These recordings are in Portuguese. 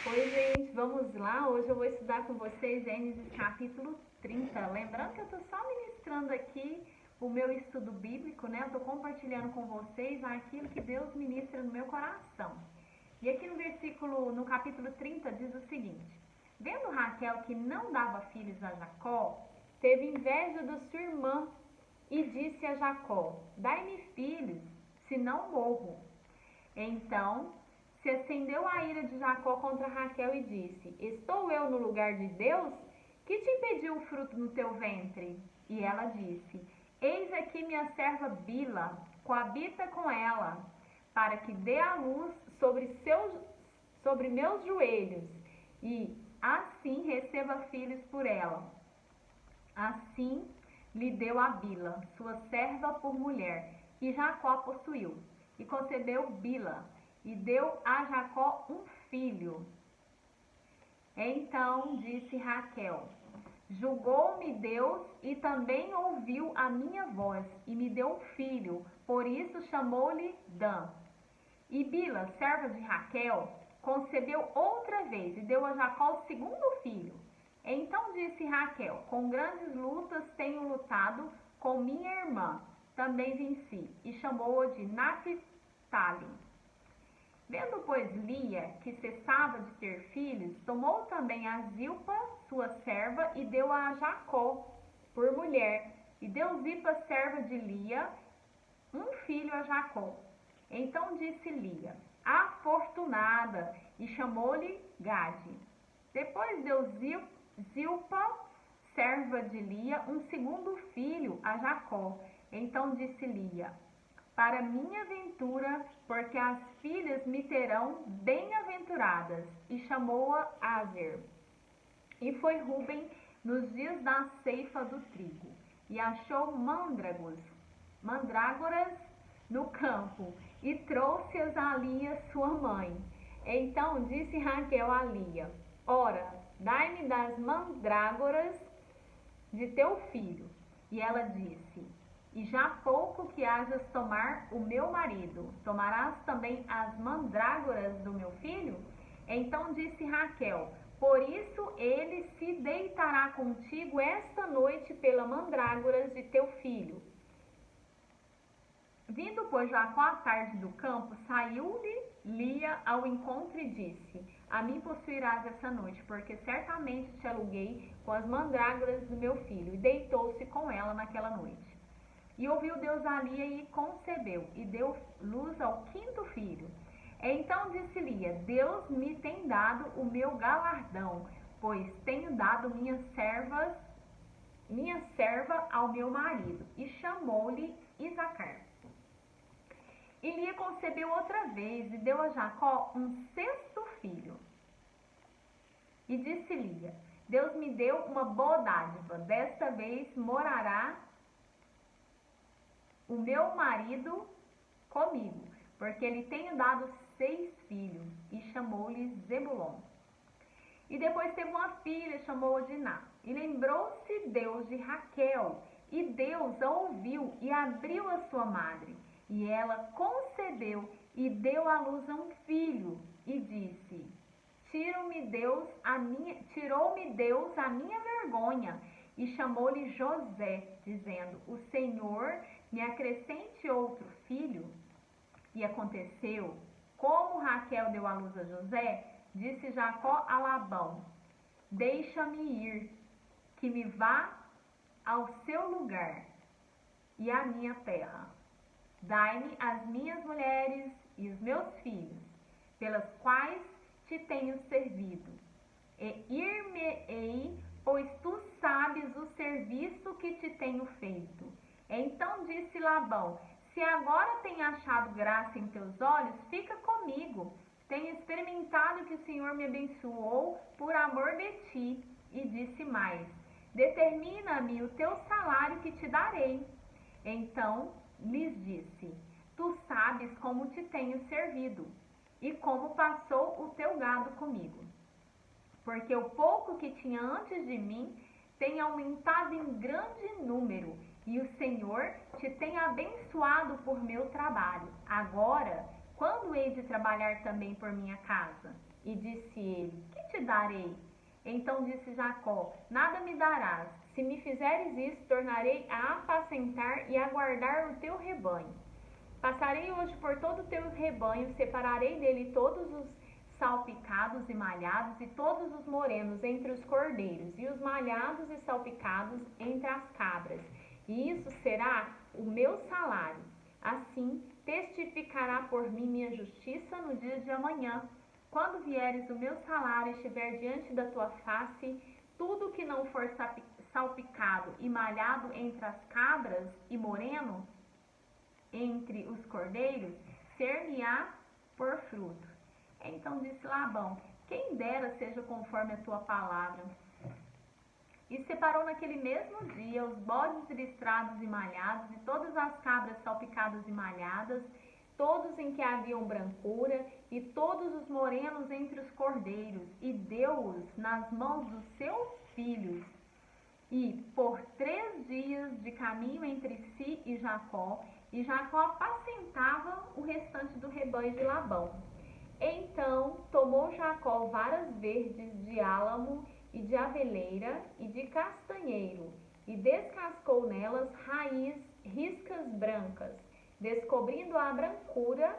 Oi, gente, vamos lá. Hoje eu vou estudar com vocês Gênesis capítulo 30. Lembrando que eu estou só ministrando aqui o meu estudo bíblico, né? Eu estou compartilhando com vocês aquilo que Deus ministra no meu coração. E aqui no capítulo 30, diz o seguinte: Vendo Raquel que não dava filhos a Jacó, teve inveja da sua irmã e disse a Jacó: Dai-me filhos, senão morro. Então se acendeu a ira de Jacó contra Raquel e disse: Estou eu no lugar de Deus? Que te impediu o fruto no teu ventre? E ela disse: Eis aqui minha serva Bila, coabita com ela, para que dê a luz sobre meus joelhos, e assim receba filhos por ela. Assim lhe deu a Bila, sua serva, por mulher, e Jacó possuiu, e concebeu Bila, e deu a Jacó um filho. Então disse Raquel: Julgou-me Deus e também ouviu a minha voz, e me deu um filho, por isso chamou-lhe Dan. E Bila, serva de Raquel, concebeu outra vez e deu a Jacó o segundo filho. Então disse Raquel: Com grandes lutas tenho lutado com minha irmã, também venci, e chamou-a de Naphtali. Vendo, pois, Lia que cessava de ter filhos, tomou também a Zilpa, sua serva, e deu-a a Jacó por mulher. E deu Zilpa, serva de Lia, um filho a Jacó. Então disse Lia: Afortunada, e chamou-lhe Gade. Depois deu Zilpa, serva de Lia, um segundo filho a Jacó. Então disse Lia: Para minha ventura, porque as filhas me terão bem-aventuradas. E chamou-a Aser. E foi Ruben nos dias da ceifa do trigo, e achou mandrágoras no campo, e trouxe-as a Lia, sua mãe. Então disse Raquel a Lia: Ora, dai-me das mandrágoras de teu filho. E ela disse: E já pouco que hajas tomar o meu marido, tomarás também as mandrágoras do meu filho? Então disse Raquel: Por isso ele se deitará contigo esta noite pela mandrágoras de teu filho. Vindo, pois, Jacó à tarde do campo, saiu-lhe Lia ao encontro e disse: A mim possuirás essa noite, porque certamente te aluguei com as mandrágoras do meu filho. E deitou-se com ela naquela noite. E ouviu Deus a Lia e concebeu, e deu luz ao quinto filho. Então disse Lia: Deus me tem dado o meu galardão, pois tenho dado minha serva ao meu marido. E chamou-lhe Isacar. E Lia concebeu outra vez e deu a Jacó um sexto filho. E disse Lia: Deus me deu uma boa dádiva, desta vez morará o meu marido comigo, porque lhe tenho dado 6 filhos. E chamou-lhe Zebulon. E depois teve uma filha, chamou-a Diná. E lembrou-se Deus de Raquel, e Deus a ouviu e abriu a sua madre. E ela concebeu e deu à luz a um filho, e disse: Tirou-me Deus a minha vergonha. E chamou-lhe José, dizendo: O Senhor me acrescente outro filho. E aconteceu, como Raquel deu à luz a José, disse Jacó a Labão: Deixa-me ir, que me vá ao seu lugar e à minha terra. Dai-me as minhas mulheres e os meus filhos, pelas quais te tenho servido, e ir-me-ei, pois tu sabes o serviço que te tenho feito. Então disse Labão: Se agora tenho achado graça em teus olhos, fica comigo. Tenho experimentado que o Senhor me abençoou por amor de ti. E disse mais: Determina-me o teu salário que te darei. Então lhes disse: Tu sabes como te tenho servido, e como passou o teu gado comigo. Porque o pouco que tinha antes de mim tem aumentado em grande número, e o Senhor te tem abençoado por meu trabalho. Agora Quando hei de trabalhar também por minha casa? E disse ele: Que te darei? Então disse Jacó: Nada me darás. Se me fizeres isso, tornarei a apacentar e a guardar o teu rebanho. Passarei hoje por todo o teu rebanho, separarei dele todos os salpicados e malhados e todos os morenos entre os cordeiros, e os malhados e salpicados entre as cabras. E isso será o meu salário. Assim testificará por mim minha justiça no dia de amanhã. Quando vieres o meu salário e estiver diante da tua face, tudo que não for salpicado e malhado entre as cabras e moreno entre os cordeiros, ser-me-á por fruto. Então disse Labão: Quem dera seja conforme a tua palavra. E separou naquele mesmo dia os bodes listrados e malhados, e todas as cabras salpicadas e malhadas, todos em que haviam brancura, e todos os morenos entre os cordeiros, e deu-os nas mãos dos seus filhos. E por 3 dias de caminho entre si e Jacó apacentava o restante do rebanho de Labão. Então tomou Jacó varas verdes de álamo e de aveleira e de castanheiro, e descascou nelas riscas brancas, descobrindo a brancura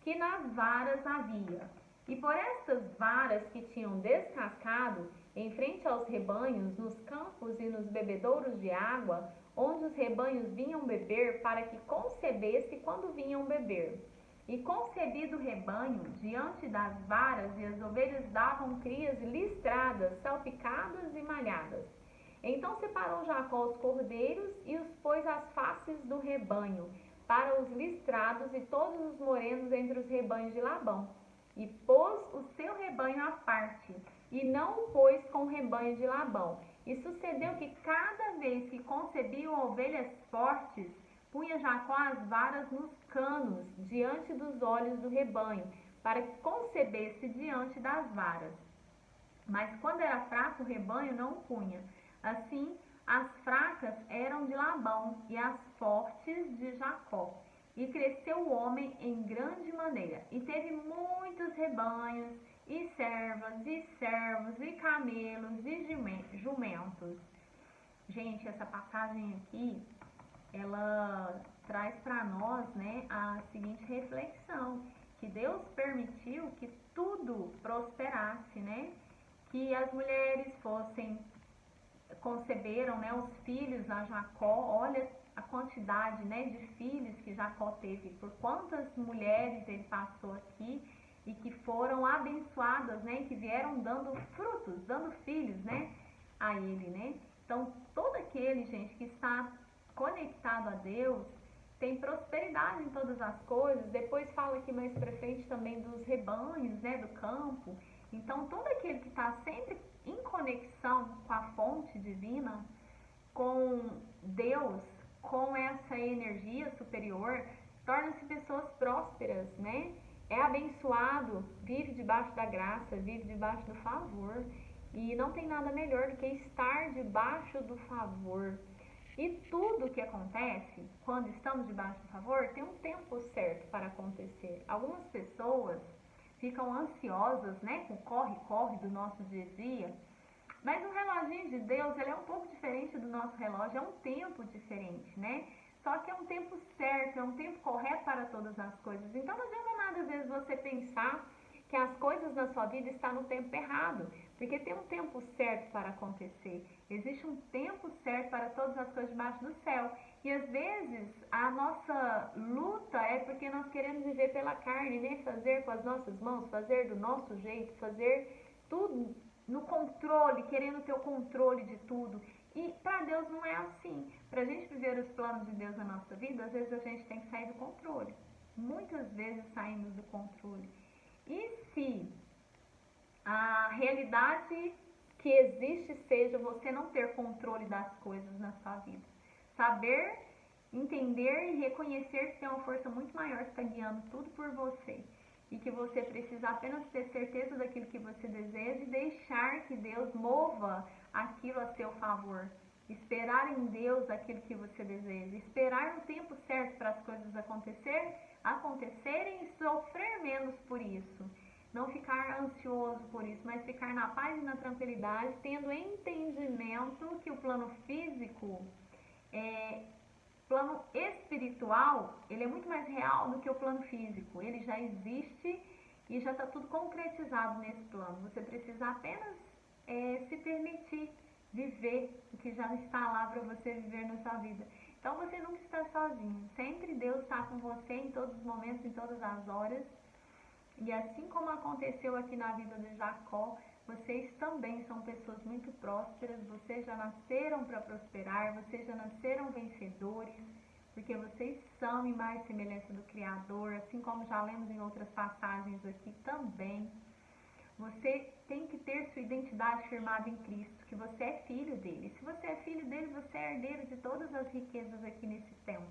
que nas varas havia. E por estas varas que tinham descascado, em frente aos rebanhos, nos campos e nos bebedouros de água, onde os rebanhos vinham beber, para que concebesse quando vinham beber. E concebido o rebanho diante das varas, e as ovelhas davam crias listradas, salpicadas e malhadas. Então separou Jacó os cordeiros e os pôs às faces do rebanho, para os listrados e todos os morenos entre os rebanhos de Labão. E pôs o seu rebanho à parte, e não o pôs com o rebanho de Labão. E sucedeu que cada vez que concebiam ovelhas fortes, punha Jacó as varas nos canos, diante dos olhos do rebanho, para que concebesse diante das varas. Mas quando era fraco o rebanho, não o punha. Assim, as fracas eram de Labão, e as fortes de Jacó. E cresceu o homem em grande maneira, e teve muitos rebanhos, e servas, e servos, e camelos, e jumentos. Gente, essa passagem aqui, ela traz para nós, né, a seguinte reflexão, que Deus permitiu que tudo prosperasse, né, que as mulheres conceberam, né, os filhos a Jacó. Olha a quantidade, né, de filhos que Jacó teve, por quantas mulheres ele passou aqui, e que foram abençoadas, né, que vieram dando frutos, dando filhos, né, a ele, né. Então, todo aquele, gente, que está conectado a Deus, tem prosperidade em todas as coisas. Depois fala aqui mais pra frente também dos rebanhos, né, do campo. Então, todo aquele que está sempre em conexão com a fonte divina, com Deus, com essa energia superior, torna-se pessoas prósperas, né? É abençoado, vive debaixo da graça, vive debaixo do favor. E não tem nada melhor do que estar debaixo do favor. E tudo que acontece quando estamos debaixo do favor tem um tempo certo para acontecer. Algumas pessoas ficam ansiosas, né, com o corre-corre do nosso dia a dia, mas o reloginho de Deus, ele é um pouco diferente do nosso relógio, é um tempo diferente, né? Só que é um tempo certo, é um tempo correto para todas as coisas. Então não adianta nada, às vezes, você pensar que as coisas na sua vida estão no tempo errado, porque tem um tempo certo para acontecer. Existe um tempo certo para todas as coisas debaixo do céu. E às vezes a nossa luta é porque nós queremos viver pela carne, né? Fazer com as nossas mãos, fazer do nosso jeito, fazer tudo no controle, querendo ter o controle de tudo. E para Deus não é assim. Para a gente viver os planos de Deus na nossa vida, às vezes a gente tem que sair do controle. Muitas vezes saímos do controle. E se a realidade que existe seja você não ter controle das coisas na sua vida? Saber, entender e reconhecer que tem uma força muito maior que está guiando tudo por você. E que você precisa apenas ter certeza daquilo que você deseja e deixar que Deus mova aquilo a seu favor. esperar em Deus aquilo que você deseja, esperar no tempo certo para as coisas acontecerem e sofrer menos por isso. Não ficar ansioso por isso, mas ficar na paz e na tranquilidade, tendo entendimento que o plano físico, plano espiritual, ele é muito mais real do que o plano físico. Ele já existe e já está tudo concretizado nesse plano. Você precisa apenas se permitir viver o que já está lá para você viver na sua vida. Então você nunca está sozinho. Sempre Deus está com você em todos os momentos, em todas as horas. E assim como aconteceu aqui na vida de Jacó, vocês também são pessoas muito prósperas, vocês já nasceram para prosperar, vocês já nasceram vencedores, porque vocês são imagem e semelhança do Criador, assim como já lemos em outras passagens aqui também. Você tem que ter sua identidade firmada em Cristo, que você é filho dele. Se você é filho dele, você é herdeiro de todas as riquezas aqui nesse tempo.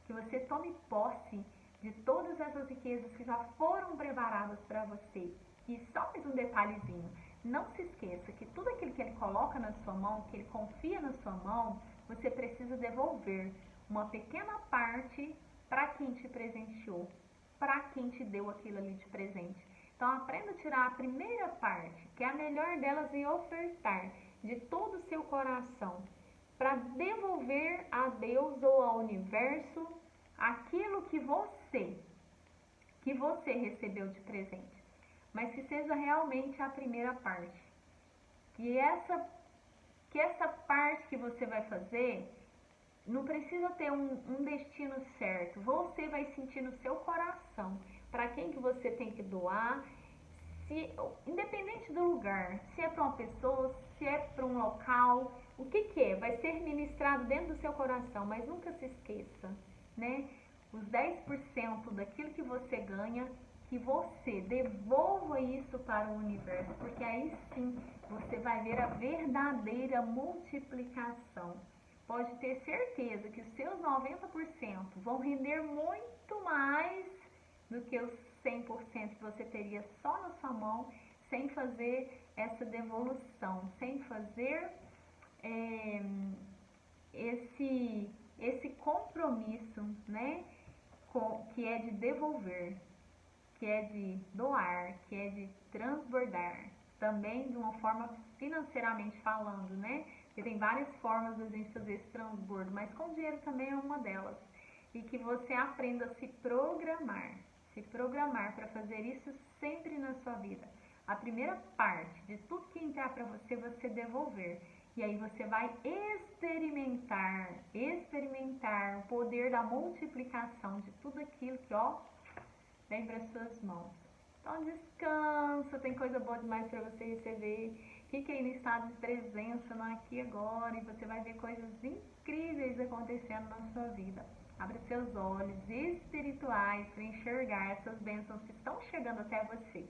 Que você tome posse de todas essas riquezas que já foram preparadas para você. E só mais um detalhezinho, não se esqueça que tudo aquilo que ele coloca na sua mão, que ele confia na sua mão, você precisa devolver uma pequena parte para quem te presenteou, para quem te deu aquilo ali de presente. Então aprenda a tirar a primeira parte, que é a melhor delas, e ofertar de todo o seu coração, para devolver a Deus ou ao universo aquilo que você recebeu de presente, mas que seja realmente a primeira parte. Que essa parte que você vai fazer não precisa ter um destino certo. Você vai sentir no seu coração para quem que você tem que doar, independente do lugar, se é para uma pessoa, se é para um local, o que é? Vai ser ministrado dentro do seu coração, mas nunca se esqueça, né? Os 10% daquilo que você ganha, que você devolva isso para o universo, porque aí sim você vai ver a verdadeira multiplicação. Pode ter certeza que os seus 90% vão render muito mais do que os 100% que você teria só na sua mão, sem fazer essa devolução, sem fazer esse compromisso, né, que é de devolver, que é de doar, que é de transbordar, também de uma forma financeiramente falando, né? Porque tem várias formas de a gente fazer esse transbordo, mas com dinheiro também é uma delas. E que você aprenda a se programar para fazer isso sempre na sua vida. A primeira parte de tudo que entrar para você devolver. E aí você vai experimentar o poder da multiplicação de tudo aquilo que, vem para as suas mãos. Então descansa, tem coisa boa demais para você receber. Fique aí no estado de presença, no aqui e agora, e você vai ver coisas incríveis acontecendo na sua vida. Abre seus olhos espirituais para enxergar essas bênçãos que estão chegando até você.